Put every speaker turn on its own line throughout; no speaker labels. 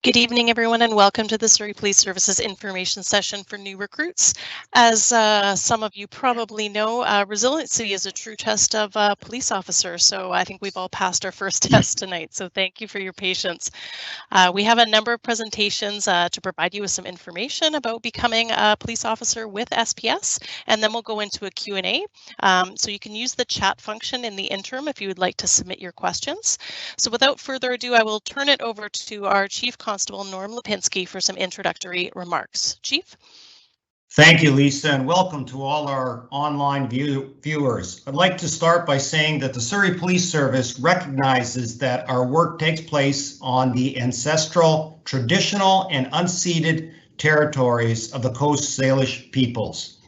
Good evening, everyone, and welcome to the Surrey Police Service's information session for new recruits. As some of you probably know, resiliency is a true test of a police officer, so I think we've all passed our first test tonight, so thank you for your patience. We have a number of presentations to provide you with some information about becoming a police officer with SPS, and then we'll go into a Q&A. So you can use the chat function in the interim if you would like to submit your questions. So without further ado, I will turn it over to our Chief Constable, Norm Lipinski, for some introductory remarks. Chief?
Thank you, Lisa, and welcome to all our online viewers. I'd like to start by saying that the Surrey Police Service recognizes that our work takes place on the ancestral, traditional, and unceded territories of the Coast Salish peoples.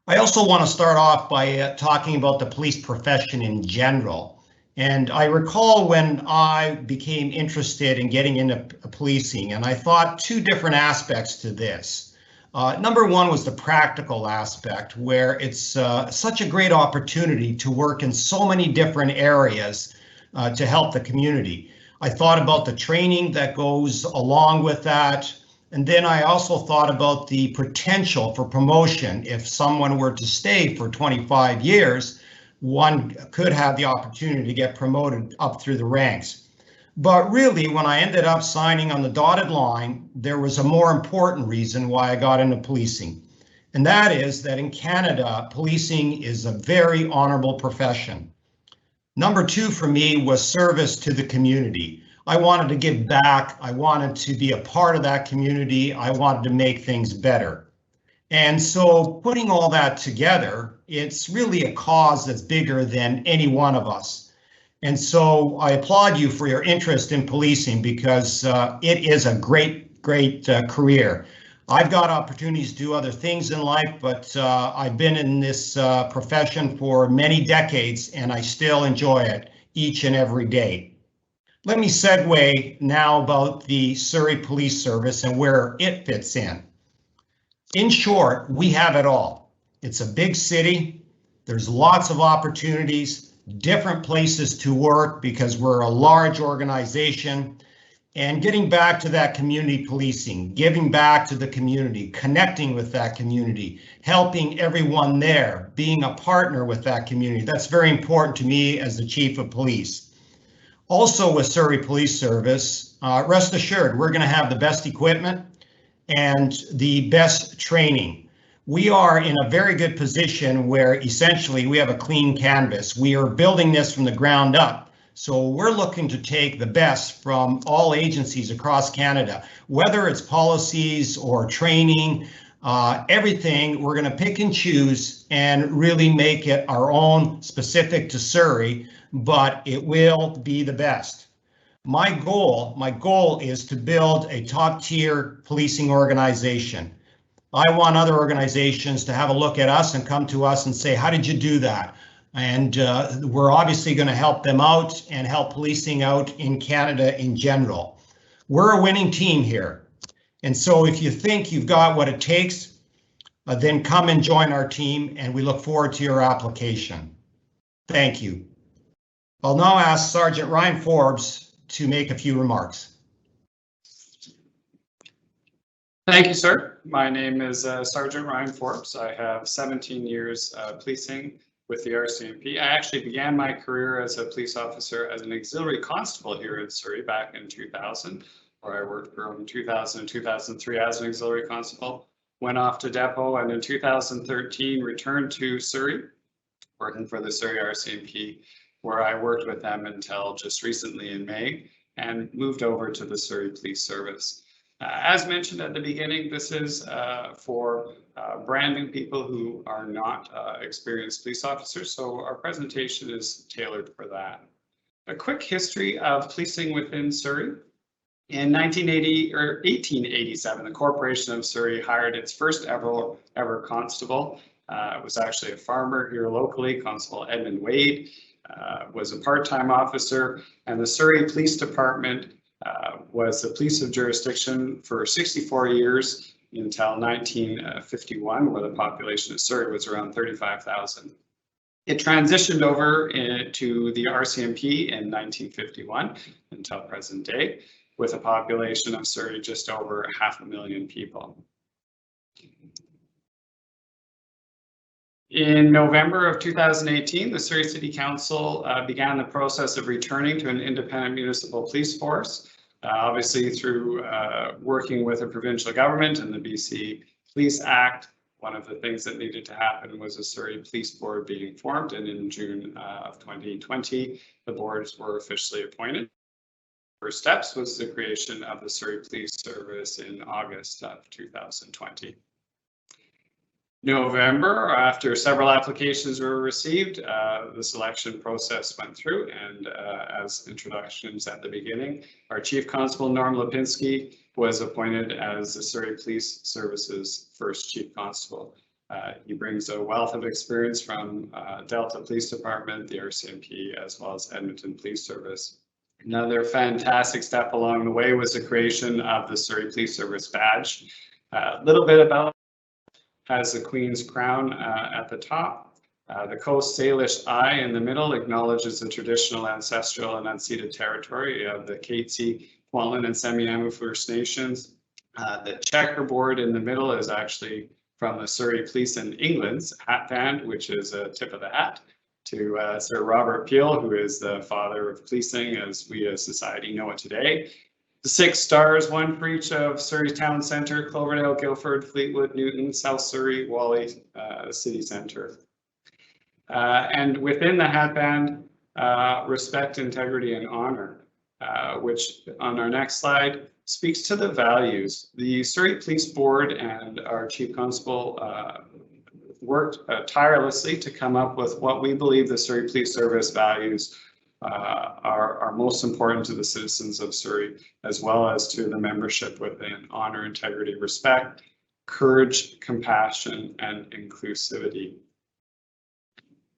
I also want to start off by talking about the police profession in general. And I recall when I became interested in getting into policing, and I thought two different aspects to this. Number one was the practical aspect, where it's such a great opportunity to work in so many different areas to help the community. I thought about the training that goes along with that. And then I also thought about the potential for promotion. If someone were to stay for 25 years, one could have the opportunity to get promoted up through the ranks. But really, when I ended up signing on the dotted line, there was a more important reason why I got into policing. And that is that in Canada, policing is a very honorable profession. Number two for me was service to the community. I wanted to give back. I wanted to be a part of that community. I wanted to make things better. And so putting all that together, it's really a cause that's bigger than any one of us. And so I applaud you for your interest in policing, because it is a great career. I've got opportunities to do other things in life, but I've been in this profession for many decades, and I still enjoy it each and every day. Let me segue now about the Surrey Police Service and where it fits in. In short, we have it all. It's a big city. There's lots of opportunities, different places to work because we're a large organization. And getting back to that community policing, giving back to the community, connecting with that community, helping everyone there, being a partner with that community. That's very important to me as the Chief of Police. Also with Surrey Police Service, rest assured, we're going to have the best equipment and the best training. We are in a very good position where essentially we have a clean canvas. We are building this from the ground up. So we're looking to take the best from all agencies across Canada, whether it's policies or training, everything. We're going to pick and choose and really make it our own, specific to Surrey, but it will be the best. My goal is to build a top-tier policing organization. I want other organizations to have a look at us and come to us and say, how did you do that? And we're obviously going to help them out and help policing out in Canada in general. We're a winning team here. And so if you think you've got what it takes, then come and join our team, and we look forward to your application. Thank you. I'll now ask Sergeant Ryan Forbes to make a few remarks.
Thank you, sir. My name is Sergeant Ryan Forbes. I have 17 years policing with the Rcmp. I actually began my career as a police officer as an auxiliary constable here in Surrey back in 2000, where I worked from 2000 to 2003 as an auxiliary constable. Went off to depot, and in 2013 returned to Surrey, working for the Surrey Rcmp, where I worked with them until just recently in May, and moved over to the Surrey Police Service. As mentioned at the beginning, this is for brand new people who are not experienced police officers, so our presentation is tailored for that. A quick history of policing within Surrey. In 1887, the Corporation of Surrey hired its first ever constable. It was actually a farmer here locally, Constable Edmund Wade. Was a part-time officer, and the Surrey Police Department was the police of jurisdiction for 64 years until 1951, where the population of Surrey was around 35,000. It transitioned over to the Rcmp in 1951 until present day. with a population of Surrey just over 500,000 people. In November of 2018, the Surrey City Council began the process of returning to an independent municipal police force, obviously through working with the provincial government and the BC Police Act. One of the things that needed to happen was a Surrey Police Board being formed, and in June of 2020, the boards were officially appointed. First steps was the creation of the Surrey Police Service in August of 2020. November, after several applications were received, the selection process went through, and as introductions at the beginning, our Chief Constable Norm Lipinski was appointed as the Surrey Police Service's first Chief Constable. He brings a wealth of experience from Delta Police Department, the Rcmp, as well as Edmonton Police Service. Another fantastic step along the way was the creation of the Surrey Police Service badge. A little bit about has the Queen's crown at the top. The Coast Salish eye in the middle acknowledges the traditional, ancestral, and unceded territory of the Katzie, Kwantlen, and Semiahmoo First Nations. The checkerboard in the middle is actually from the Surrey Police in England's hat band, which is a tip of the hat to Sir Robert Peel, who is the father of policing as we as society know it today. The 6 stars, one for each of Surrey Town Centre, Cloverdale, Guildford, Fleetwood, Newton, South Surrey, Whalley, City Centre. And within the hatband, respect, integrity, and honor, which on our next slide speaks to the values. The Surrey Police Board and our Chief Constable worked tirelessly to come up with what we believe the Surrey Police Service values are most important to the citizens of Surrey, as well as to the membership within honor, integrity, respect, courage, compassion, and inclusivity.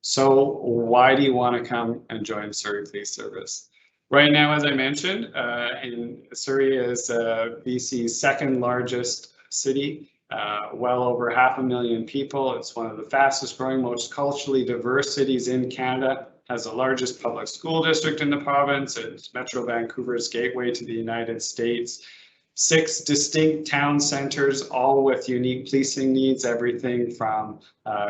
So why do you want to come and join Surrey Police Service? Right now, as I mentioned, Surrey is BC's second largest city, well over 500,000 people. It's one of the fastest growing, most culturally diverse cities in Canada. Has the largest public school district in the province. It's Metro Vancouver's gateway to the United States. 6 distinct town centers, all with unique policing needs, everything from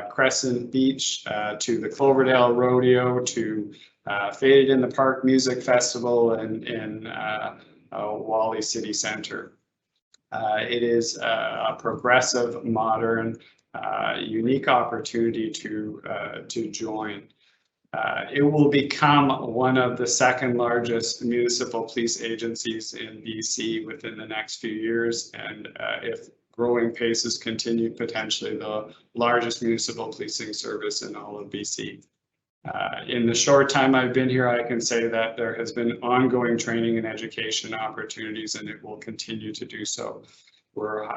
Crescent Beach to the Cloverdale Rodeo to Faded in the Park Music Festival in Whalley City Centre. It is a progressive, modern, unique opportunity to join. It will become one of the second largest municipal police agencies in BC within the next few years, and if growing paces continue, potentially the largest municipal policing service in all of BC. In the short time I've been here, I can say that there has been ongoing training and education opportunities, and it will continue to do so. We're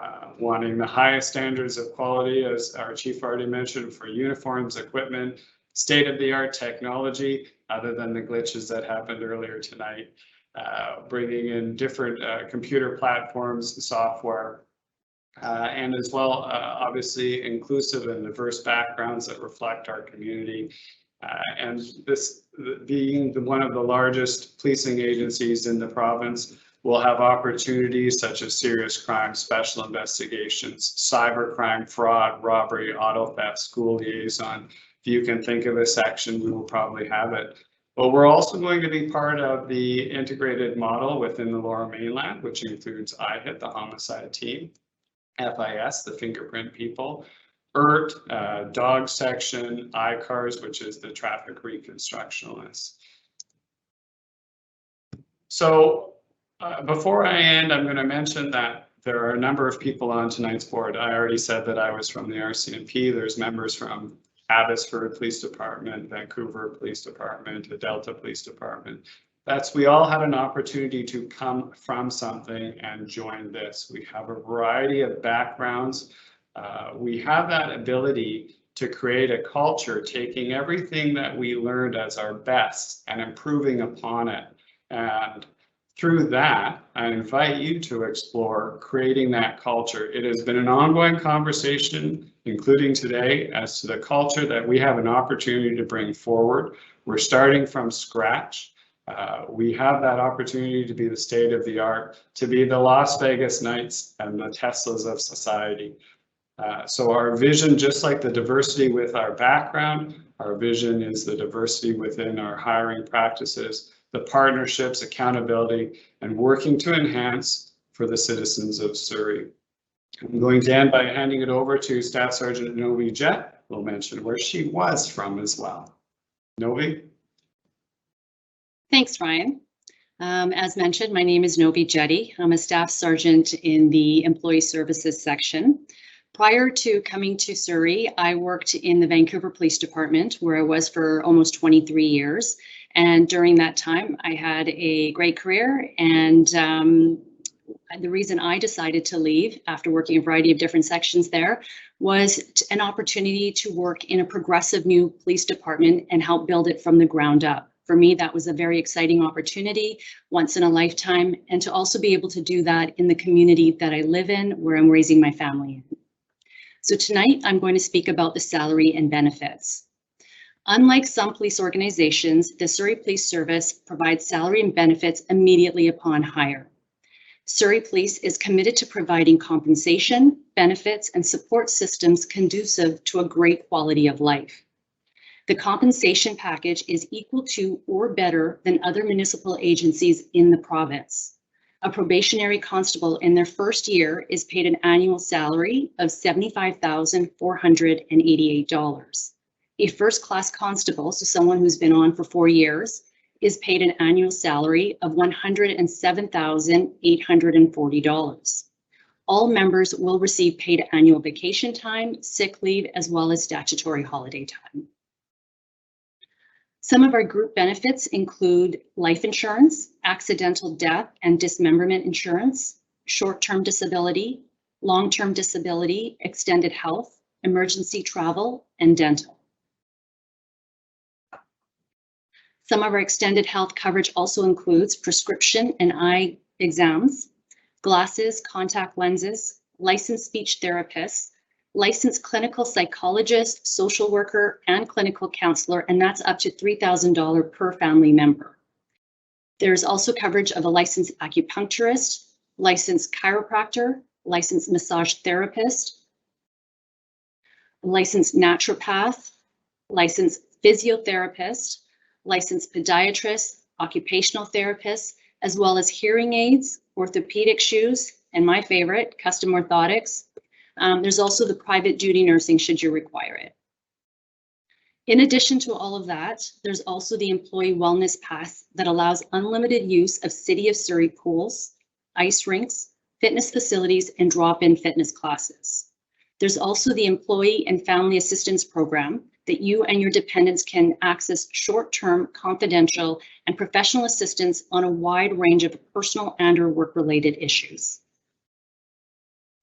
wanting the highest standards of quality, as our chief already mentioned, for uniforms, equipment, state-of-the-art technology, other than the glitches that happened earlier tonight, bringing in different computer platforms, software, and as well, obviously, inclusive and diverse backgrounds that reflect our community. And this being one of the largest policing agencies in the province, will have opportunities such as serious crime, special investigations, cybercrime, fraud, robbery, auto theft, school liaison. If you can think of a section, we will probably have it. But we're also going to be part of the integrated model within the Lower Mainland, which includes IHIT, the homicide team, FIS, the fingerprint people, ERT, dog section, ICARS, which is the traffic reconstructionalists. So before I end, I'm going to mention that there are a number of people on tonight's board. I already said that I was from the Rcmp. There's members from Abbotsford Police Department, Vancouver Police Department, the Delta Police Department. We all had an opportunity to come from something and join this. We have a variety of backgrounds. We have that ability to create a culture, taking everything that we learned as our best and improving upon it. And through that, I invite you to explore creating that culture. It has been an ongoing conversation, including today, as to the culture that we have an opportunity to bring forward. We're starting from scratch. We have that opportunity to be the state of the art, to be the Las Vegas Knights and the Teslas of society. So our vision, just like the diversity with our background, our vision is the diversity within our hiring practices, the partnerships, accountability, and working to enhance for the citizens of Surrey. I'm going to end by handing it over to Staff Sergeant Novi Jet, who will mention where she was from as well. Novi?
Thanks, Ryan. As mentioned, my name is Novi Jetty. I'm a Staff Sergeant in the Employee Services section. Prior to coming to Surrey, I worked in the Vancouver Police Department, where I was for almost 23 years. And during that time, I had a great career. And the reason I decided to leave after working a variety of different sections there was an opportunity to work in a progressive new police department and help build it from the ground up. For me, that was a very exciting opportunity, once in a lifetime, and to also be able to do that in the community that I live in, where I'm raising my family in. So tonight, I'm going to speak about the salary and benefits. Unlike some police organizations, the Surrey Police Service provides salary and benefits immediately upon hire. Surrey Police is committed to providing compensation, benefits, and support systems conducive to a great quality of life. The compensation package is equal to or better than other municipal agencies in the province. A probationary constable in their first year is paid an annual salary of $75,488. A first-class constable, so someone who's been on for 4 years, is paid an annual salary of $107,840. All members will receive paid annual vacation time, sick leave, as well as statutory holiday time. Some of our group benefits include life insurance, accidental death and dismemberment insurance, short-term disability, long-term disability, extended health, emergency travel, and dental. Some of our extended health coverage also includes prescription and eye exams, glasses, contact lenses, licensed speech therapists, licensed clinical psychologist, social worker, and clinical counselor, and that's up to $3,000 per family member. There's also coverage of a licensed acupuncturist, licensed chiropractor, licensed massage therapist, licensed naturopath, licensed physiotherapist, licensed podiatrist, occupational therapist, as well as hearing aids, orthopedic shoes, and my favorite, custom orthotics. There's also the private duty nursing should you require it. In addition to all of that, there's also the employee wellness pass that allows unlimited use of City of Surrey pools, ice rinks, fitness facilities, and drop-in fitness classes. There's also the employee and family assistance program that you and your dependents can access short-term, confidential, and professional assistance on a wide range of personal and/or work-related issues.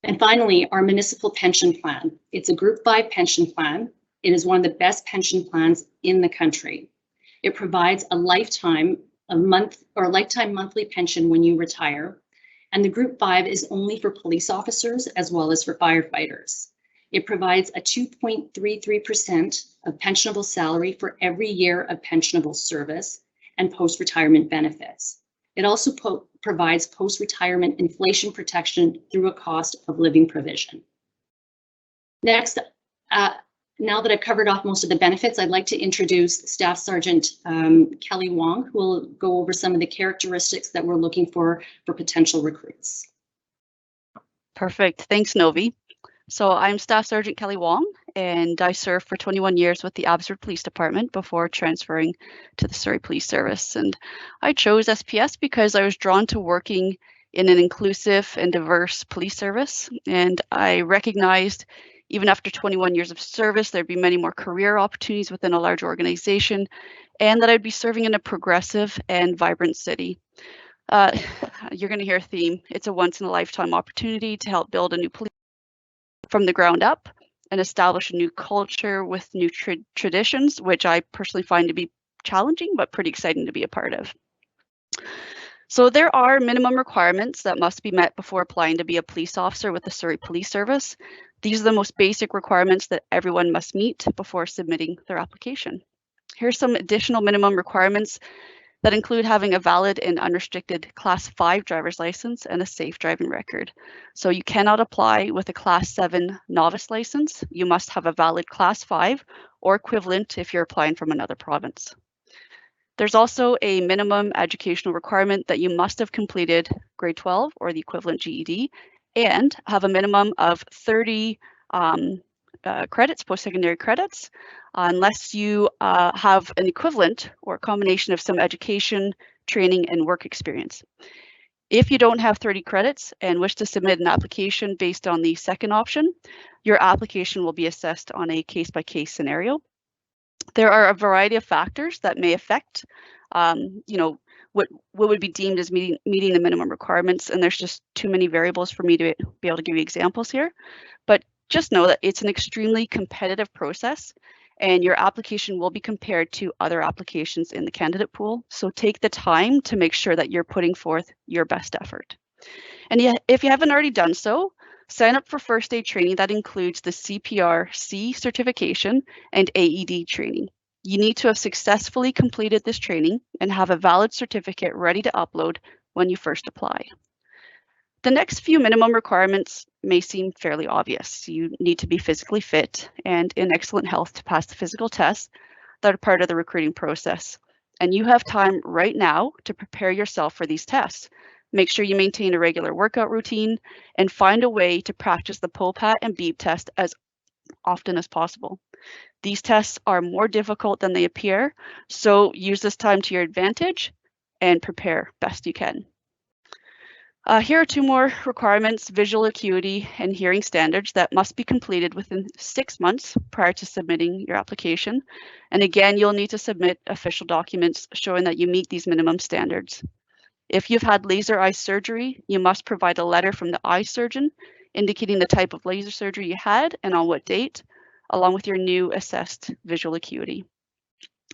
And finally, our municipal pension plan. It's a Group 5 pension plan. It is one of the best pension plans in the country. It provides a lifetime monthly pension when you retire. And the Group 5 is only for police officers as well as for firefighters. It provides a 2.33% of pensionable salary for every year of pensionable service and post-retirement benefits. It also provides post-retirement inflation protection through a cost of living provision. Next, now that I've covered off most of the benefits, I'd like to introduce Staff Sergeant Kelly Wong, who will go over some of the characteristics that we're looking for potential recruits.
Perfect. Thanks, Novi. So I'm Staff Sergeant Kelly Wong, and I served for 21 years with the Abbotsford Police Department before transferring to the Surrey Police Service. And I chose SPS because I was drawn to working in an inclusive and diverse police service. And I recognized, even after 21 years of service, there'd be many more career opportunities within a large organization, and that I'd be serving in a progressive and vibrant city. You're going to hear a theme. It's a once-in-a-lifetime opportunity to help build a new police from the ground up and establish a new culture with new traditions, which I personally find to be challenging, but pretty exciting to be a part of. So there are minimum requirements that must be met before applying to be a police officer with the Surrey Police Service. These are the most basic requirements that everyone must meet before submitting their application. Here's some additional minimum requirements that include having a valid and unrestricted Class 5 driver's license and a safe driving record. So you cannot apply with a Class 7 novice license. You must have a valid Class 5 or equivalent if you're applying from another province. There's also a minimum educational requirement that you must have completed grade 12 or the equivalent GED and have a minimum of 30 credits, post-secondary credits, unless you have an equivalent or a combination of some education, training, and work experience. If you don't have 30 credits and wish to submit an application based on the second option, your application will be assessed on a case-by-case scenario. There are a variety of factors that may affect, what would be deemed as meeting the minimum requirements, and there's just too many variables for me to be able to give you examples here. But just know that it's an extremely competitive process and your application will be compared to other applications in the candidate pool. So take the time to make sure that you're putting forth your best effort. And if you haven't already done so, sign up for first aid training that includes the CPR-C certification and AED training. You need to have successfully completed this training and have a valid certificate ready to upload when you first apply. The next few minimum requirements may seem fairly obvious. You need to be physically fit and in excellent health to pass the physical tests that are part of the recruiting process. And you have time right now to prepare yourself for these tests. Make sure you maintain a regular workout routine and find a way to practice the POPAT and BEEP test as often as possible. These tests are more difficult than they appear, so use this time to your advantage and prepare best you can. Here are two more requirements: visual acuity and hearing standards that must be completed within 6 months prior to submitting your application. And again, you'll need to submit official documents showing that you meet these minimum standards. If you've had laser eye surgery, you must provide a letter from the eye surgeon indicating the type of laser surgery you had and on what date, along with your new assessed visual acuity.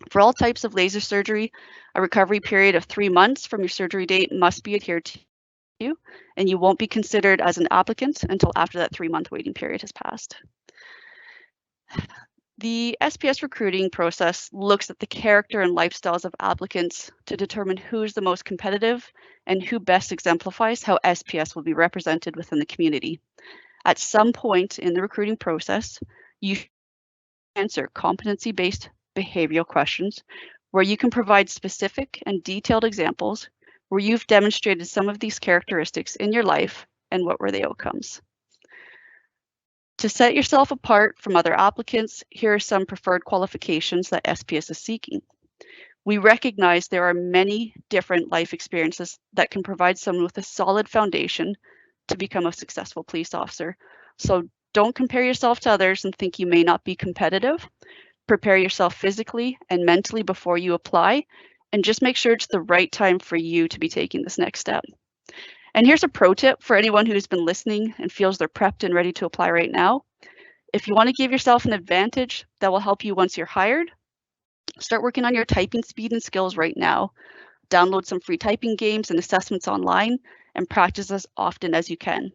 For all types of laser surgery, a recovery period of 3 months from your surgery date must be adhered to, and you won't be considered as an applicant until after that 3-month waiting period has passed. The SPS recruiting process looks at the character and lifestyles of applicants to determine who is the most competitive and who best exemplifies how SPS will be represented within the community. At some point in the recruiting process, you answer competency-based behavioral questions where you can provide specific and detailed examples where you've demonstrated some of these characteristics in your life and what were the outcomes. To set yourself apart from other applicants, here are some preferred qualifications that SPS is seeking. We recognize there are many different life experiences that can provide someone with a solid foundation to become a successful police officer. So don't compare yourself to others and think you may not be competitive. Prepare yourself physically and mentally before you apply, and just make sure it's the right time for you to be taking this next step. And here's a pro tip for anyone who's been listening and feels they're prepped and ready to apply right now. If you want to give yourself an advantage that will help you once you're hired, start working on your typing speed and skills right now. Download some free typing games and assessments online and practice as often as you can.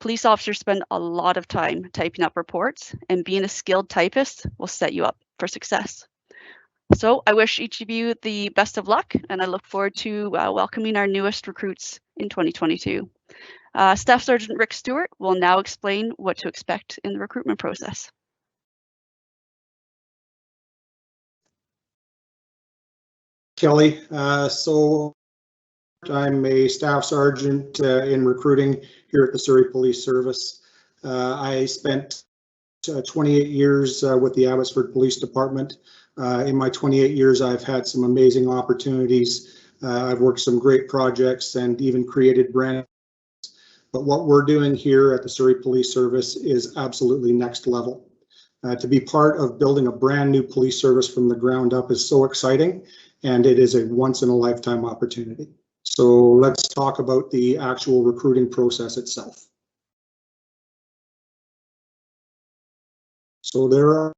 Police officers spend a lot of time typing up reports, and being a skilled typist will set you up for success. So I wish each of you the best of luck, and I look forward to welcoming our newest recruits in 2022. Staff Sergeant Rick Stewart will now explain what to expect in the recruitment process.
Kelly, so I'm a staff sergeant in recruiting here at the Surrey Police Service. I spent 28 years with the Abbotsford Police Department. In my 28 years, I've had some amazing opportunities. I've worked some great projects and even created brands. But what we're doing here at the Surrey Police Service is absolutely next level. To be part of building a brand new police service from the ground up is so exciting, and it is a once-in-a-lifetime opportunity. So let's talk about the actual recruiting process itself. So there are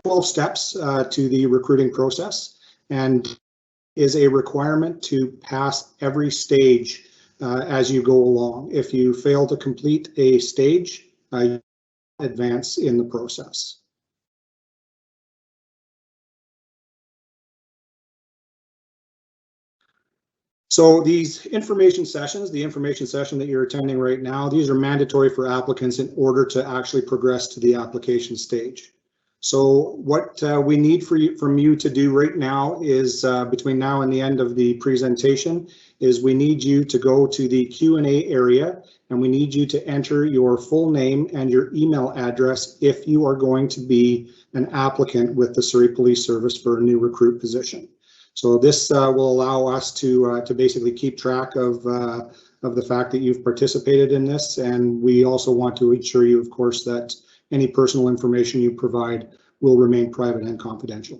12 steps to the recruiting process, and is a requirement to pass every stage as you go along. If you fail to complete a stage, you advance in the process. So these information sessions, the information session that you're attending right now, these are mandatory for applicants in order to actually progress to the application stage. So what we need from you to do right now is between now and the end of the presentation is we need you to go to the Q&A area, and we need you to enter your full name and your email address if you are going to be an applicant with the Surrey Police Service for a new recruit position. So this will allow us to basically keep track of the fact that you've participated in this, and we also want to assure you, of course, that any personal information you provide will remain private and confidential.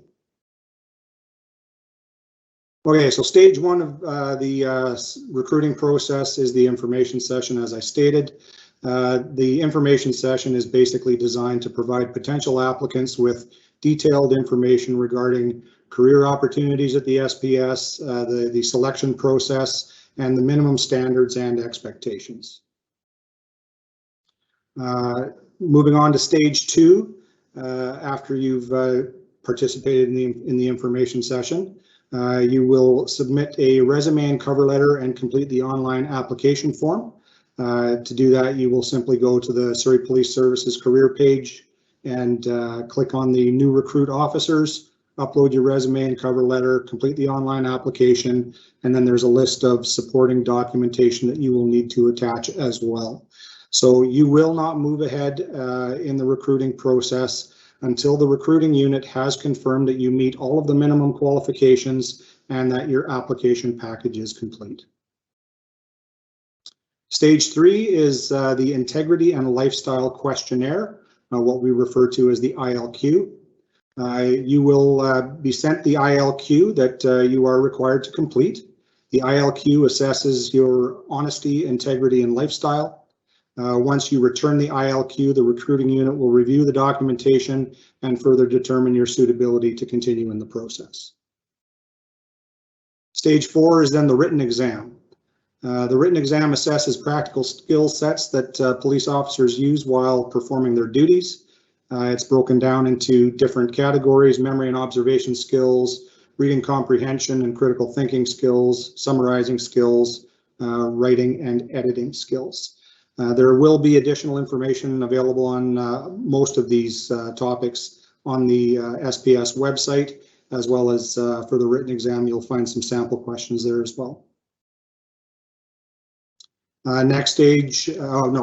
Okay, so stage one of the recruiting process is the information session, as I stated. The information session is basically designed to provide potential applicants with detailed information regarding career opportunities at the SPS, the selection process, and the minimum standards and expectations. Moving on to stage two, after you've participated in the information session, you will submit a resume and cover letter and complete the online application form. To do that, you will simply go to the Surrey Police Services career page and click on the new recruit officers, upload your resume and cover letter, complete the online application, and then there's a list of supporting documentation that you will need to attach as well. So you will not move ahead in the recruiting process until the recruiting unit has confirmed that you meet all of the minimum qualifications and that your application package is complete. Stage three is the Integrity and Lifestyle Questionnaire, what we refer to as the ILQ. You will be sent the ILQ that you are required to complete. The ILQ assesses your honesty, integrity, and lifestyle. Once you return the ILQ, the recruiting unit will review the documentation and further determine your suitability to continue in the process. Stage four is then the written exam. The written exam assesses practical skill sets that police officers use while performing their duties. It's broken down into different categories: memory and observation skills, reading comprehension and critical thinking skills, summarizing skills, writing and editing skills. There will be additional information available on most of these topics on the SPS website, as well as for the written exam, you'll find some sample questions there as well. Next stage,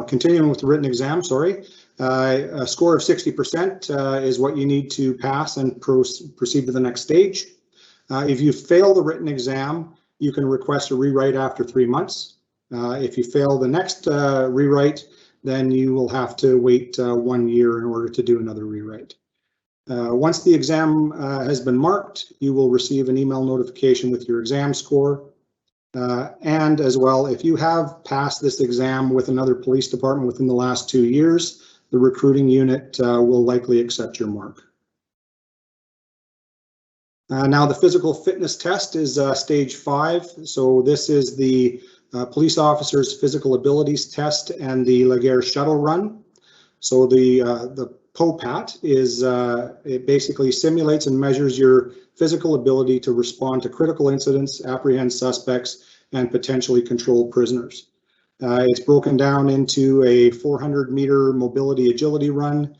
continuing with the written exam, sorry. A score of 60% is what you need to pass and proceed to the next stage. If you fail the written exam, you can request a rewrite after 3 months. If you fail the next rewrite, then you will have to wait 1 year in order to do another rewrite. Once the exam has been marked, you will receive an email notification with your exam score. And as well, if you have passed this exam with another police department within the last 2 years, the recruiting unit will likely accept your mark. Now the physical fitness test is stage 5. So this is the police officer's physical abilities test and the Laguerre Shuttle Run. So the POPAT is it basically simulates and measures your physical ability to respond to critical incidents, apprehend suspects, and potentially control prisoners. It's broken down into a 400-meter mobility agility run,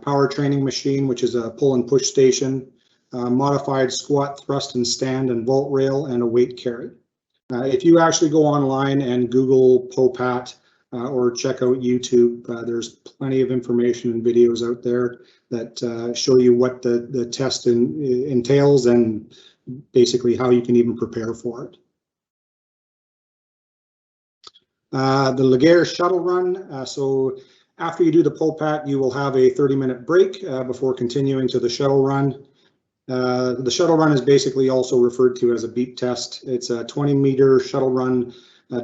power training machine, which is a pull and push station, modified squat, thrust and stand and vault rail, and a weight carry. If you actually go online and Google POPAT or check out YouTube, there's plenty of information and videos out there that show you what the test entails and basically how you can even prepare for it. The Laguerre Shuttle Run. So after you do the POPAT, you will have a 30-minute break before continuing to the Shuttle Run. The Shuttle Run is basically also referred to as a beep test. It's a 20-meter shuttle run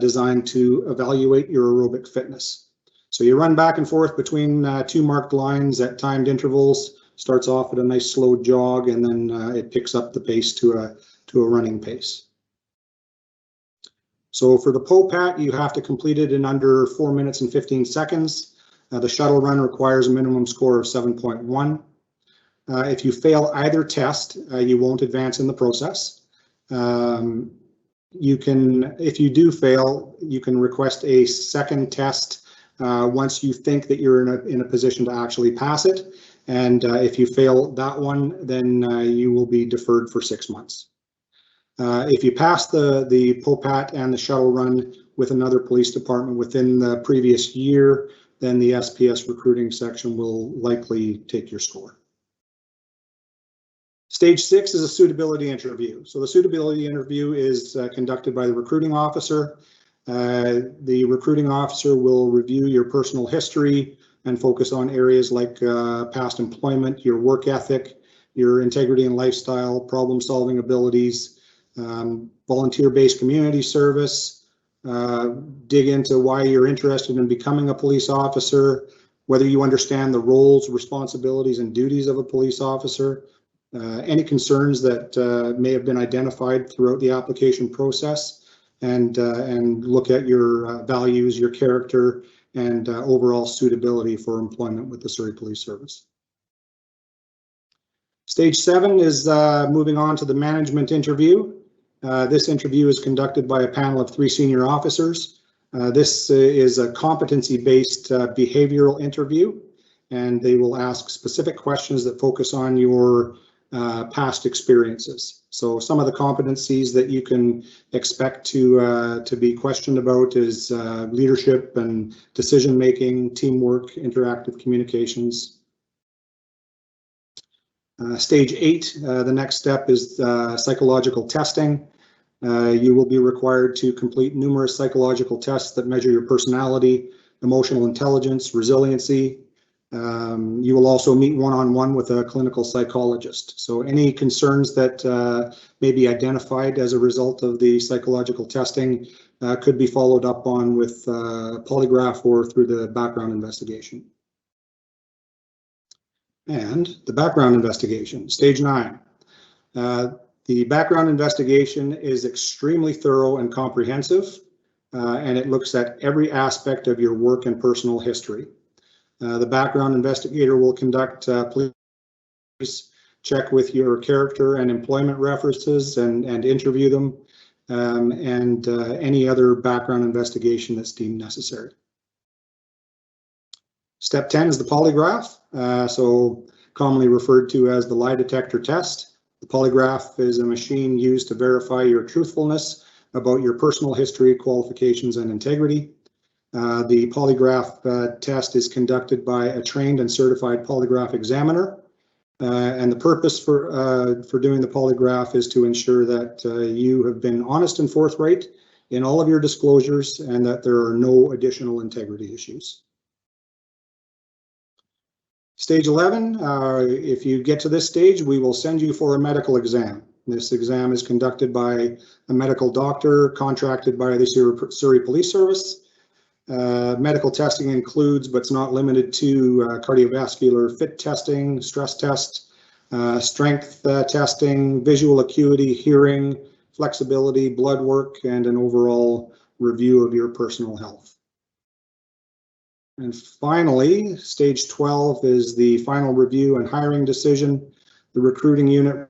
designed to evaluate your aerobic fitness. So you run back and forth between 2 marked lines at timed intervals. Starts off at a nice slow jog, and then it picks up the pace to a running pace. So for the POPAT, you have to complete it in under 4 minutes and 15 seconds. The Shuttle Run requires a minimum score of 7.1. If you fail either test, you won't advance in the process. you can, if you do fail, you can request a second test once you think that you're in a position to actually pass it. And if you fail that one, then you will be deferred for 6 months. If you pass the POPAT and the Shuttle Run with another police department within the previous year, then the SPS recruiting section will likely take your score. Stage 6 is a suitability interview. So the suitability interview is conducted by the recruiting officer. The recruiting officer will review your personal history and focus on areas like past employment, your work ethic, your integrity and lifestyle, problem-solving abilities, volunteer-based community service, dig into why you're interested in becoming a police officer, whether you understand the roles, responsibilities, and duties of a police officer, any concerns that may have been identified throughout the application process, and look at your values, your character, and overall suitability for employment with the Surrey Police Service. Stage 7 is moving on to the management interview. This interview is conducted by a panel of 3 senior officers. This is a competency-based behavioral interview, and they will ask specific questions that focus on your past experiences. So some of the competencies that you can expect to be questioned about is leadership and decision-making, teamwork, interactive communications. Stage 8, the next step is psychological testing. You will be required to complete numerous psychological tests that measure your personality, emotional intelligence, resiliency. You will also meet one-on-one with a clinical psychologist. So any concerns that may be identified as a result of the psychological testing could be followed up on with polygraph or through the background investigation. And the background investigation, stage 9. The background investigation is extremely thorough and comprehensive, and it looks at every aspect of your work and personal history. The background investigator will conduct police check with your character and employment references and interview them, and any other background investigation that's deemed necessary. Step 10 is the polygraph, so commonly referred to as the lie detector test. The polygraph is a machine used to verify your truthfulness about your personal history, qualifications, and integrity. The polygraph test is conducted by a trained and certified polygraph examiner, and the purpose for doing the polygraph is to ensure that you have been honest and forthright in all of your disclosures and that there are no additional integrity issues. Stage 11, if you get to this stage, we will send you for a medical exam. This exam is conducted by a medical doctor contracted by the Surrey Police Service. Medical testing includes, but it's not limited to, cardiovascular fit testing, stress test, strength testing, visual acuity, hearing, flexibility, blood work, and an overall review of your personal health. And finally, stage 12 is the final review and hiring decision. The recruiting unit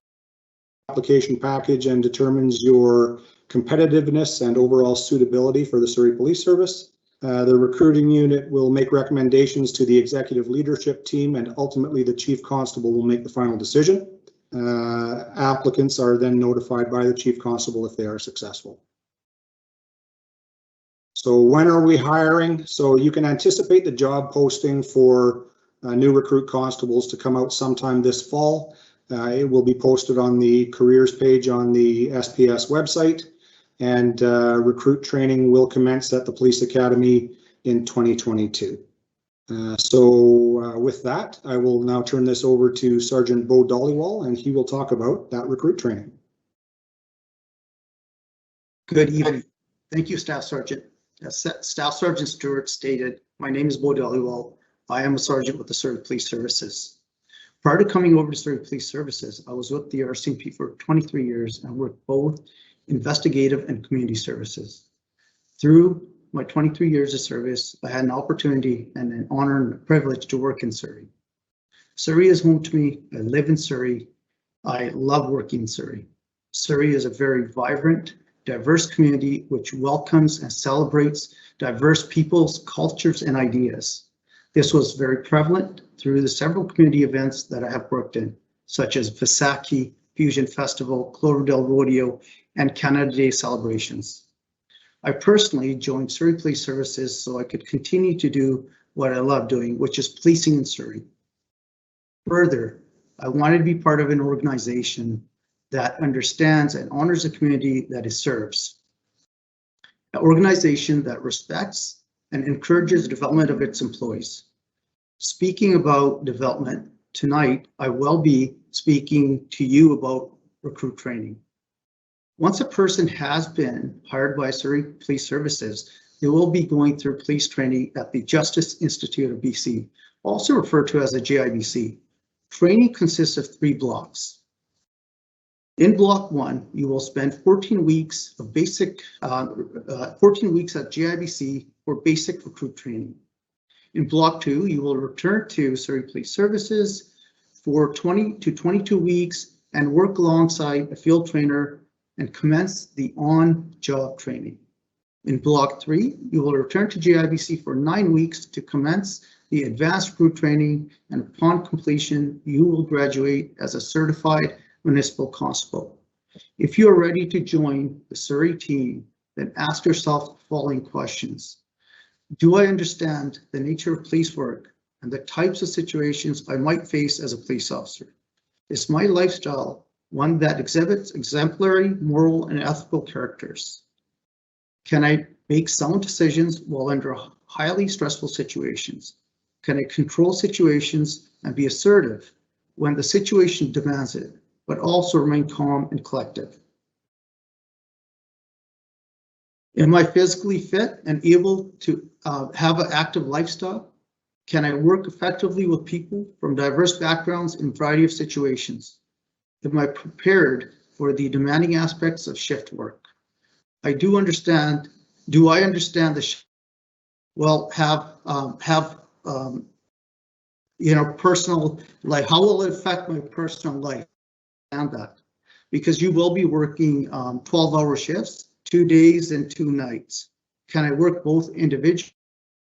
application package and determines your competitiveness and overall suitability for the Surrey Police Service. The recruiting unit will make recommendations to the executive leadership team, and ultimately the chief constable will make the final decision. Applicants are then notified by the chief constable if they are successful. So when are we hiring? So you can anticipate the job posting for new recruit constables to come out sometime this fall. It will be posted on the careers page on the SPS website, and recruit training will commence at the Police Academy in 2022. With that, I will now turn this over to Sergeant Bo Dollywall, and he will talk about that recruit training.
Good evening. Thank you, Staff Sergeant. As Staff Sergeant Stewart stated, my name is Bo Dollywall. I am a sergeant with the Surrey Police Services. Prior to coming over to Surrey Police Services, I was with the Rcmp for 23 years and worked both investigative and community services. Through my 23 years of service, I had an opportunity and an honor and a privilege to work in Surrey. Surrey is home to me. I live in Surrey. I love working in Surrey. Surrey is a very vibrant, diverse community which welcomes and celebrates diverse peoples, cultures, and ideas. This was very prevalent through the several community events that I have worked in, such as Visaki, Fusion Festival, Cloverdale Rodeo, and Canada Day celebrations. I personally joined Surrey Police Services so I could continue to do what I love doing, which is policing in Surrey. Further, I wanted to be part of an organization that understands and honors the community that it serves. An organization that respects and encourages the development of its employees. Speaking about development, tonight I will be speaking to you about recruit training. Once a person has been hired by Surrey Police Services, they will be going through police training at the Justice Institute of BC, also referred to as the JIBC. Training consists of 3 blocks. In block 1, you will spend 14 weeks of 14 weeks at JIBC for basic recruit training. In block 2, you will return to Surrey Police Services for 20 to 22 weeks and work alongside a field trainer and commence the on-job training. In block 3, you will return to JIBC for 9 weeks to commence the advanced recruit training, and upon completion, you will graduate as a certified municipal constable. If you are ready to join the Surrey team, then ask yourself the following questions. Do I understand the nature of police work and the types of situations I might face as a police officer? Is my lifestyle one that exhibits exemplary moral and ethical characters? Can I make sound decisions while under highly stressful situations? Can I control situations and be assertive when the situation demands it, but also remain calm and collective? Am I physically fit and able to have an active lifestyle? Can I work effectively with people from diverse backgrounds in a variety of situations? Am I prepared for the demanding aspects of shift work? Do I understand the personal, like how will it affect my personal life? And that, because you will be working 12-hour shifts, 2 days and 2 nights. Can I work both individually,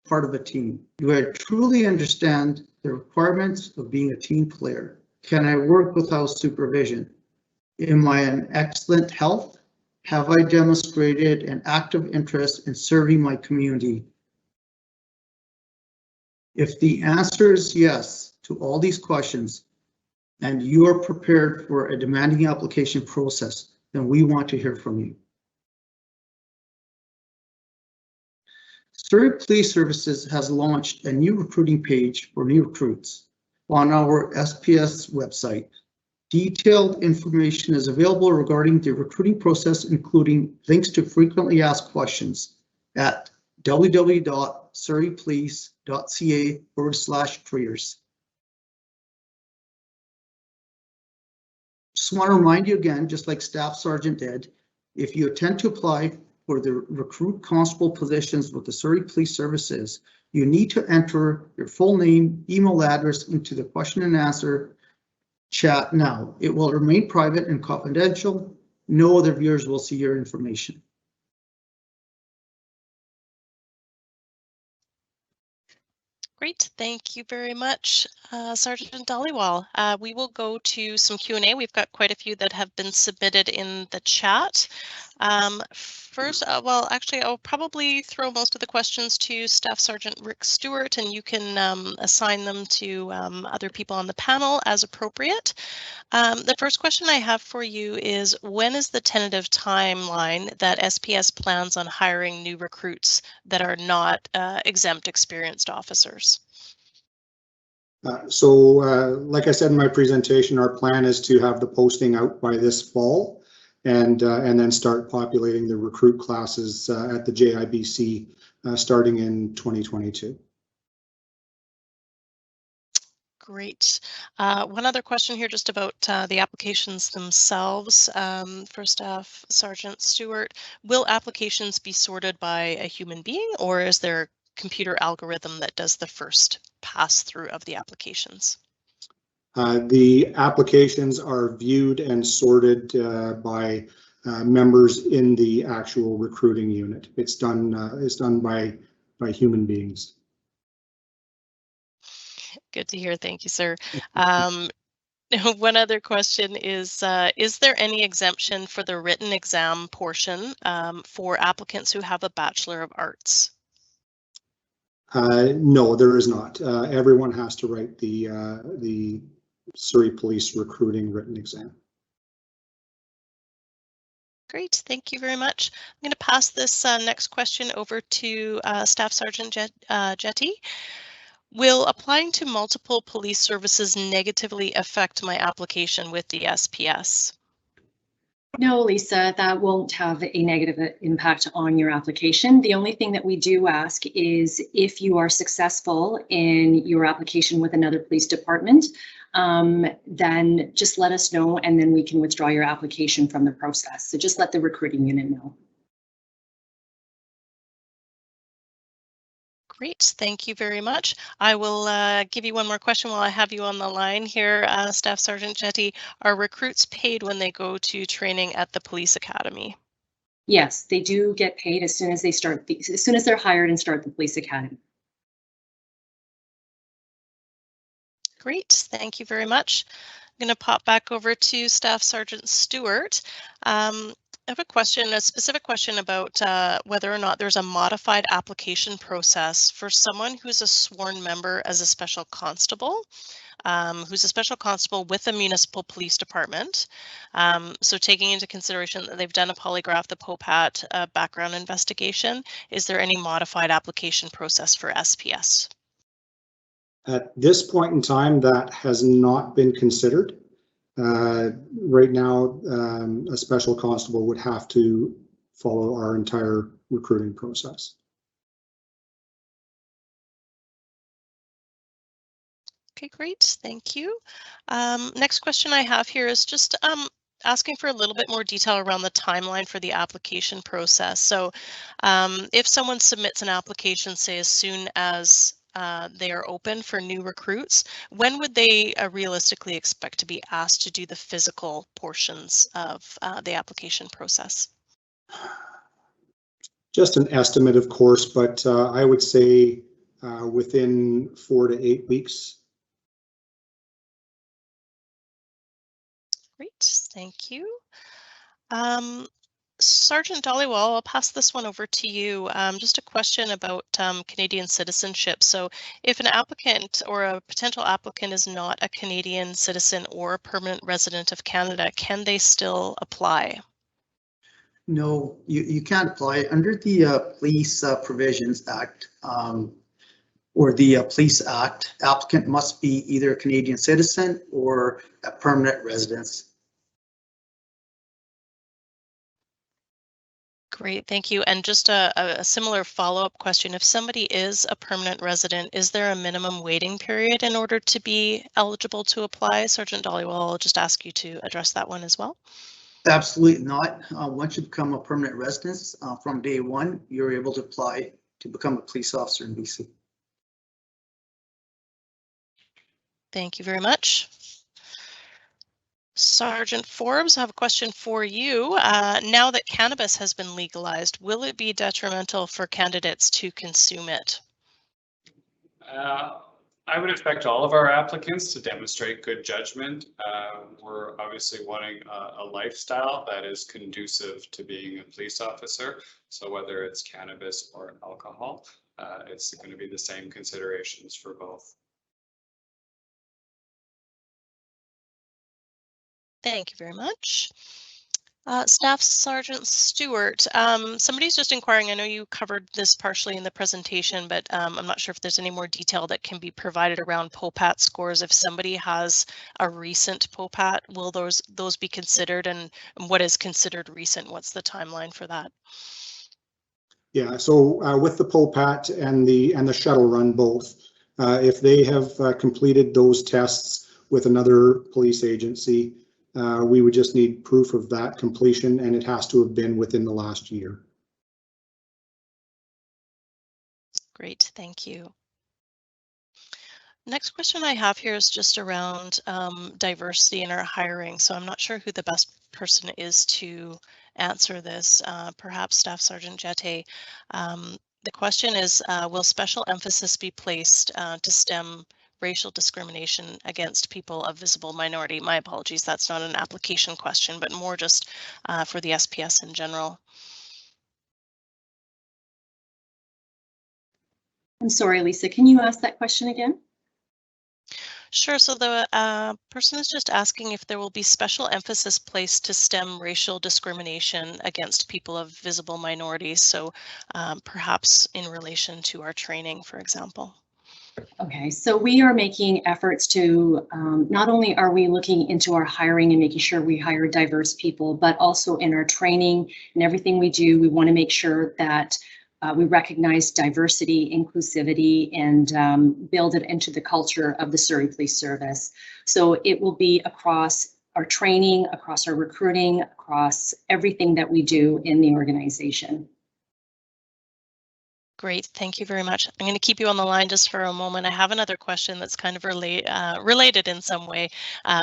part of a team? Do I truly understand the requirements of being a team player? Can I work without supervision? Am I in excellent health? Have I demonstrated an active interest in serving my community? If the answer is yes to all these questions, and you are prepared for a demanding application process, then we want to hear from you. Surrey Police Services has launched a new recruiting page for new recruits on our SPS website. Detailed information is available regarding the recruiting process, including links to frequently asked questions at www.surreypolice.ca/careers. Just want to remind you again, just like Staff Sergeant did, if you attempt to apply for the recruit constable positions with the Surrey Police Services, you need to enter your full name, email address into the question and answer chat now. It will remain private and confidential. No other viewers will see your information.
Great, thank you very much, Sergeant Dhaliwal. We will go to some Q&A. We've got quite a few that have been submitted in the chat. First, well, actually, I'll probably throw most of the questions to Staff Sergeant Rick Stewart, and you can assign them to other people on the panel as appropriate. The first question I have for you is, when is the tentative timeline that SPS plans on hiring new recruits that are not exempt experienced officers?
Like I said in my presentation, our plan is to have the posting out by this fall and then start populating the recruit classes at the JIBC starting in 2022.
Great. One other question here just about the applications themselves. For Staff Sergeant Stewart, will applications be sorted by a human being, or is there a computer algorithm that does the first pass through of the applications?
The applications are viewed and sorted by members in the actual recruiting unit. It's done by human beings.
Good to hear. Thank you, sir. One other question is there any exemption for the written exam portion for applicants who have a Bachelor of Arts?
No, there is not. Everyone has to write the Surrey Police recruiting written exam.
Great, thank you very much. I'm going to pass this next question over to Staff Sergeant Jetty. Will applying to multiple police services negatively affect my application with the SPS?
No, Lisa, that won't have a negative impact on your application. The only thing that we do ask is if you are successful in your application with another police department, then just let us know and then we can withdraw your application from the process. So just let the recruiting unit know.
Great, thank you very much. I will give you one more question while I have you on the line here, Staff Sergeant Jetty. Are recruits paid when they go to training at the police academy?
Yes, they do get paid as soon as they start, as soon as they're hired and start the police academy.
Great, thank you very much. I'm going to pop back over to Staff Sergeant Stewart. I have a question, a specific question about whether or not there's a modified application process for someone who's a sworn member as a special constable, who's a special constable with a municipal police department. So taking into consideration that they've done a polygraph, the POPAT background investigation, is there any modified application process for SPS?
At this point in time, that has not been considered. Right now, a special constable would have to follow our entire recruiting process.
Okay, great, thank you. Next question I have here is just asking for a little bit more detail around the timeline for the application process. So if someone submits an application, say as soon as they are open for new recruits, when would they realistically expect to be asked to do the physical portions of the application process?
Just an estimate, of course, but I would say within 4 to 8 weeks.
Great, thank you. Sergeant Dollywall, I'll pass this one over to you. Just a question about Canadian citizenship. So if an applicant or a potential applicant is not a Canadian citizen or a permanent resident of Canada, can they still apply?
No, you can't apply under the Police Provisions Act or the Police Act. Applicant must be either a Canadian citizen or a permanent resident.
Great, thank you. And just a similar follow-up question. If somebody is a permanent resident, is there a minimum waiting period in order to be eligible to apply? Sergeant Dollywall, I'll just ask you to address that one as well.
Absolutely not. Once you become a permanent resident, from day one, you're able to apply to become a police officer in BC.
Thank you very much. Sergeant Forbes, I have a question for you. Now that cannabis has been legalized, will it be detrimental for candidates to consume it?
I would expect all of our applicants to demonstrate good judgment. We're obviously wanting a lifestyle that is conducive to being a police officer. So whether it's cannabis or alcohol, it's going to be the same considerations for both.
Thank you very much. Staff Sergeant Stewart, somebody's just inquiring, I know you covered this partially in the presentation, but I'm not sure if there's any more detail that can be provided around POPAT scores. If somebody has a recent POPAT, will those be considered, and what is considered recent? What's the timeline for that?
Yeah, so with the POPAT and the Shuttle Run both, if they have completed those tests with another police agency, we would just need proof of that completion, and it has to have been within the last year.
Great, thank you. Next question I have here is just around diversity in our hiring. So I'm not sure who the best person is to answer this, perhaps Staff Sergeant Jette. The question is, will special emphasis be placed to stem racial discrimination against people of visible minority? My apologies, that's not an application question, but more just for the SPS in general.
I'm sorry, Lisa, can you ask that question again?
Sure. So the person is just asking if there will be special emphasis placed to stem racial discrimination against people of visible minorities. So perhaps in relation to our training, for example.
Okay, so we are making efforts to, not only are we looking into our hiring and making sure we hire diverse people, but also in our training and everything we do, we want to make sure that we recognize diversity, inclusivity, and build it into the culture of the Surrey Police Service. So it will be across our training, across our recruiting, across everything that we do in the organization.
Great, thank you very much. I'm going to keep you on the line just for a moment. I have another question that's kind of related in some way,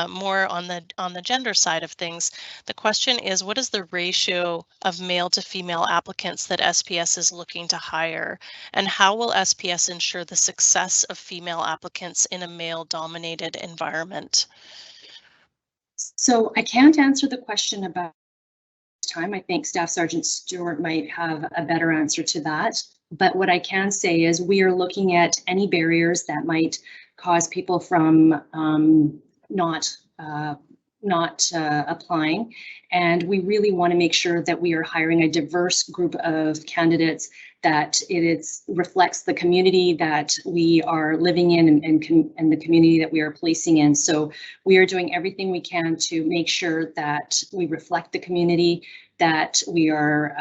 more on the gender side of things. The question is, what is the ratio of male to female applicants that SPS is looking to hire, and how will SPS ensure the success of female applicants in a male-dominated environment?
So I can't answer the question about time. I think Staff Sergeant Stewart might have a better answer to that. But what I can say is we are looking at any barriers that might cause people from not applying. And we really want to make sure that we are hiring a diverse group of candidates, that reflects the community that we are living in and the community that we are policing in. So we are doing everything we can to make sure that we reflect the community, that we are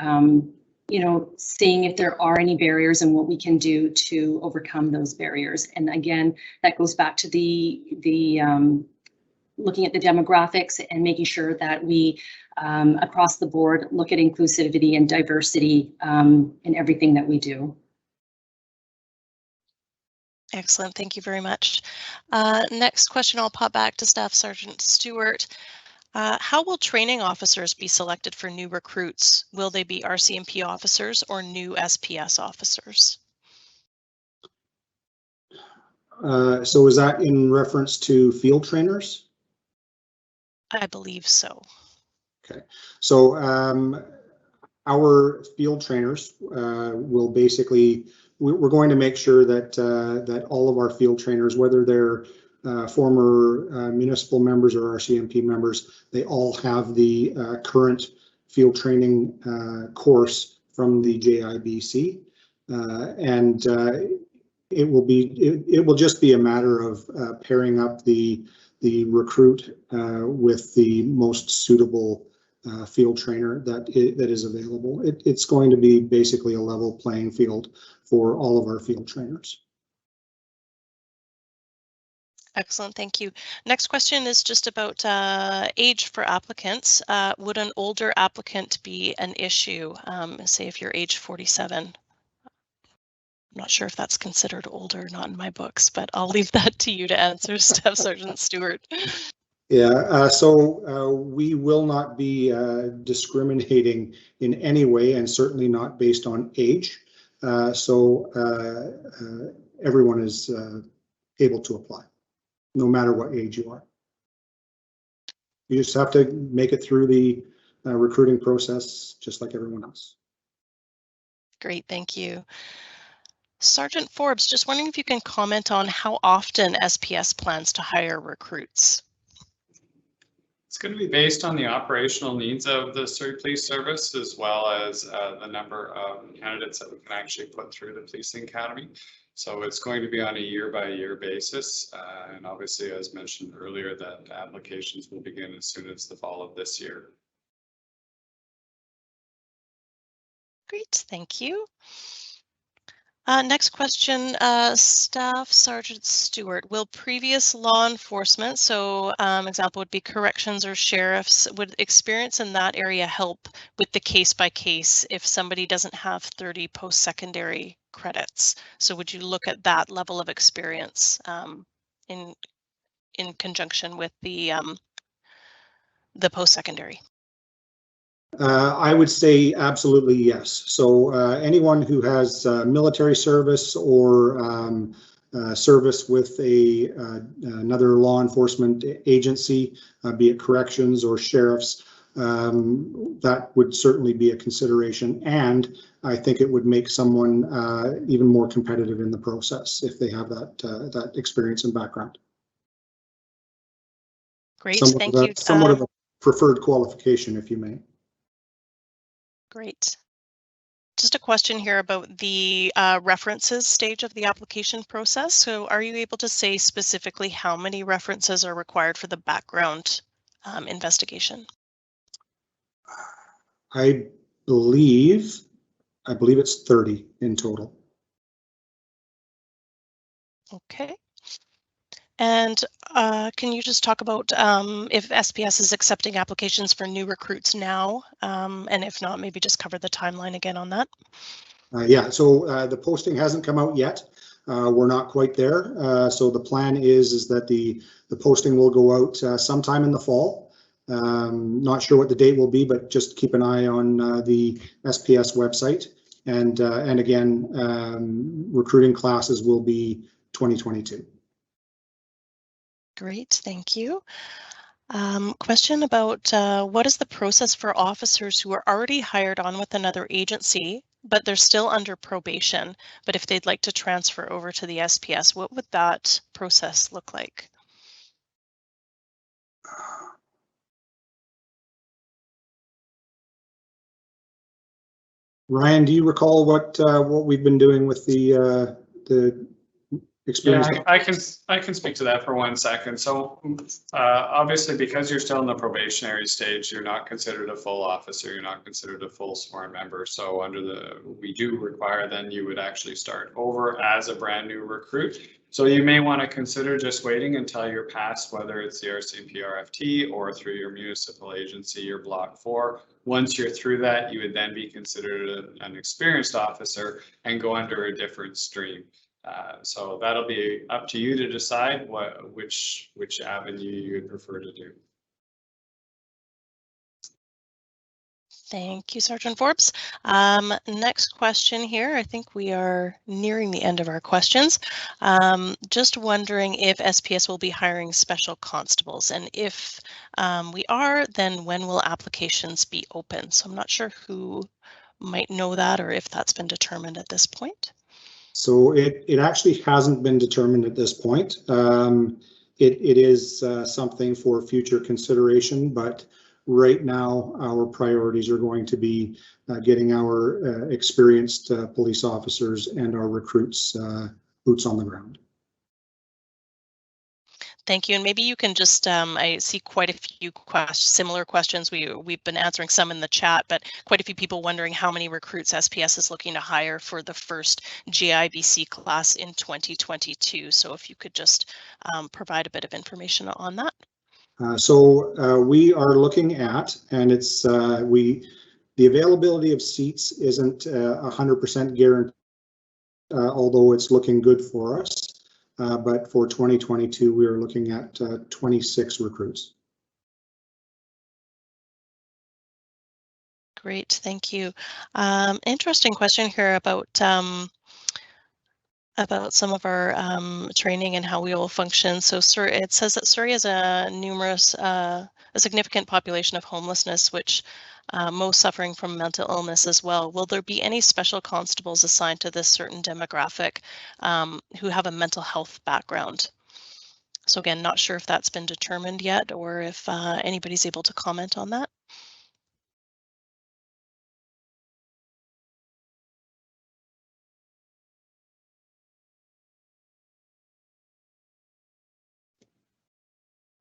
seeing if there are any barriers and what we can do to overcome those barriers. And again, that goes back to the looking at the demographics and making sure that we, across the board, look at inclusivity and diversity in everything that we do.
Excellent, thank you very much. Next question, I'll pop back to Staff Sergeant Stewart. How will training officers be selected for new recruits? Will they be Rcmp officers or new SPS officers?
So is that in reference to field trainers?
I believe so.
Okay, so our field trainers will basically, we're going to make sure that that all of our field trainers, whether they're former municipal members or Rcmp members, they all have the current field training course from the JIBC, and it will just be a matter of pairing up the recruit with the most suitable field trainer that is available. It's going to be basically a level playing field for all of our field trainers.
Excellent, thank you. Next question is just about age for applicants. Would an older applicant be an issue? Say if you're age 47. I'm not sure if that's considered older or not in my books, but I'll leave that to you to answer, Staff Sergeant Stewart.
Yeah, so we will not be discriminating in any way, and certainly not based on age. So everyone is able to apply, no matter what age you are. You just have to make it through the recruiting process, just like everyone else.
Great, thank you. Sergeant Forbes, just wondering if you can comment on how often SPS plans to hire recruits.
It's going to be based on the operational needs of the Surrey Police Service, as well as the number of candidates that we can actually put through the Policing Academy. So it's going to be on a year-by-year basis. And obviously, as mentioned earlier, that applications will begin as soon as the fall of this year.
Great, thank you. Next question, Staff Sergeant Stewart. Will previous law enforcement, so example would be corrections or sheriffs, would experience in that area help with the case by case if somebody doesn't have 30 post-secondary credits? So would you look at that level of experience in conjunction with the post-secondary?
I would say absolutely yes. So anyone who has military service or service with another law enforcement agency, be it corrections or sheriffs, that would certainly be a consideration. And I think it would make someone even more competitive in the process if they have that experience and background.
Great, thank you.
Somewhat of a preferred qualification, if you may.
Great. Just a question here about the references stage of the application process. So are you able to say specifically how many references are required for the background investigation?
I believe it's 30 in total.
Okay. And can you just talk about if SPS is accepting applications for new recruits now? And if not, maybe just cover the timeline again on that.
Yeah, so the posting hasn't come out yet. We're not quite there. So the plan is that the posting will go out sometime in the fall. Not sure what the date will be, but just keep an eye on the SPS website. And again, recruiting classes will be 2022.
Great, thank you. Question about what is the process for officers who are already hired on with another agency, but they're still under probation, but if they'd like to transfer over to the SPS, what would that process look like?
Ryan, do you recall what we've been doing with the experience?
Yeah, I can speak to that for 1 second. So obviously, because you're still in the probationary stage, you're not considered a full officer. You're not considered a full sworn member. So we do require then you would actually start over as a brand new recruit. So you may want to consider just waiting until you're past, whether it's the Rcmp RFT or through your municipal agency, your block 4. Once you're through that, you would then be considered an experienced officer and go under a different stream. So that'll be up to you to decide which avenue you would prefer to do.
Thank you, Sergeant Forbes. Next question here. I think we are nearing the end of our questions. Just wondering if SPS will be hiring special constables, and if we are, then when will applications be open? So I'm not sure who might know that or if that's been determined at this point.
So it actually hasn't been determined at this point. It is something for future consideration, but right now our priorities are going to be getting our experienced police officers and our recruits boots on the ground.
Thank you. And maybe you can just, I see quite a few similar questions. We've been answering some in the chat, but quite a few people wondering how many recruits SPS is looking to hire for the first GIBC class in 2022. So if you could just provide a bit of information on that.
So we are looking at, and it's the availability of seats isn't 100% guaranteed, although it's looking good for us. But for 2022, we are looking at 26 recruits.
Great, thank you. Interesting question here about some of our training and how we will function. So it says that Surrey has a significant population of homelessness, which most suffering from mental illness as well. Will there be any special constables assigned to this certain demographic who have a mental health background? So again, not sure if that's been determined yet or if anybody's able to comment on that.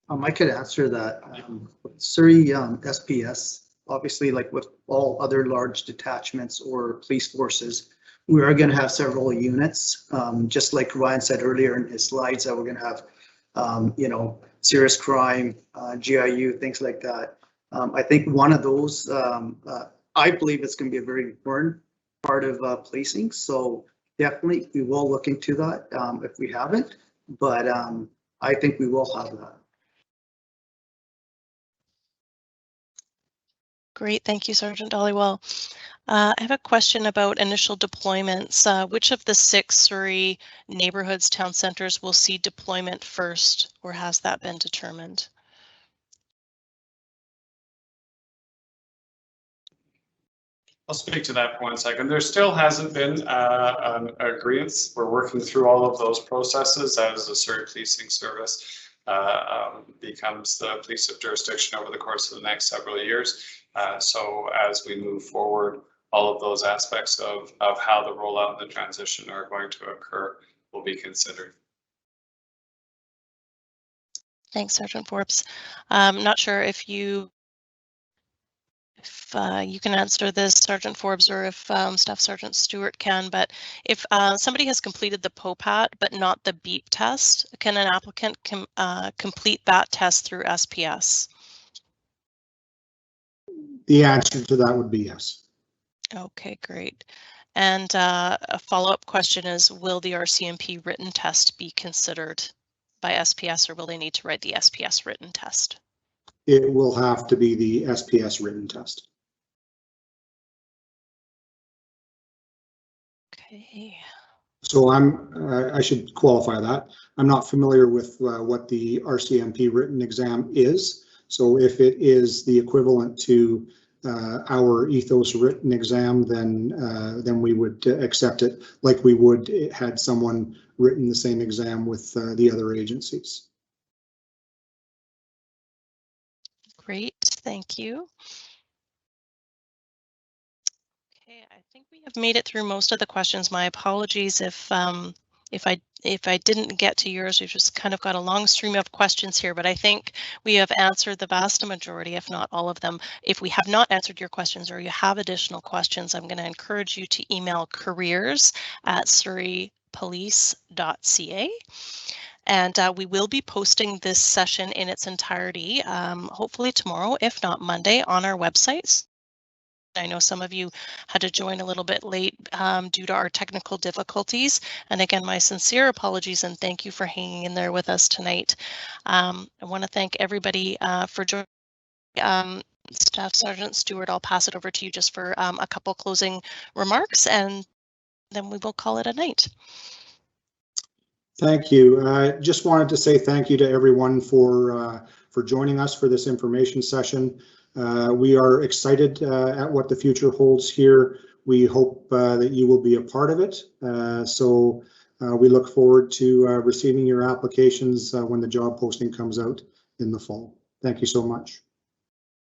I could answer that. Surrey SPS, obviously, like with all other large detachments or police forces, we are going to have several units. Just like Ryan said earlier in his slides, that we're going to have, serious crime, GIU, things like that. I think one of those, I believe it's going to be a very important part of policing. So definitely we will look into that if we haven't, but I think we will have that.
Great, thank you, Sergeant Dollywell. I have a question about initial deployments. Which of the 6 Surrey neighborhoods, town centers will see deployment first, or has that been determined?
I'll speak to that for 1 second. There still hasn't been an agreement. We're working through all of those processes as the Surrey Policing Service becomes the police of jurisdiction over the course of the next several years. So as we move forward, all of those aspects of how the rollout and the transition are going to occur will be considered.
Thanks, Sergeant Forbes. I'm not sure if you can answer this, Sergeant Forbes, or if Staff Sergeant Stewart can, but if somebody has completed the POPAT but not the BEEP test, can an applicant complete that test through SPS?
The answer to that would be yes.
Okay, great. And a follow-up question is, will the Rcmp written test be considered by SPS, or will they need to write the SPS written test?
It will have to be the SPS written test.
Okay.
So I should qualify that. I'm not familiar with what the Rcmp written exam is. So if it is the equivalent to our ethos written exam, then we would accept it like we would had someone written the same exam with the other agencies.
Great, thank you. Okay, I think we have made it through most of the questions. My apologies if I didn't get to yours. We've just kind of got a long stream of questions here, but I think we have answered the vast majority, if not all of them. If we have not answered your questions or you have additional questions, I'm going to encourage you to email careers@surreypolice.ca. And we will be posting this session in its entirety, hopefully tomorrow, if not Monday, on our websites. I know some of you had to join a little bit late due to our technical difficulties. And again, my sincere apologies and thank you for hanging in there with us tonight. I want to thank everybody for joining. Staff Sergeant Stewart, I'll pass it over to you just for a couple closing remarks, and then we will call it a night.
Thank you. I just wanted to say thank you to everyone for joining us for this information session. We are excited at what the future holds here. We hope that you will be a part of it. So we look forward to receiving your applications when the job posting comes out in the fall. Thank you so much.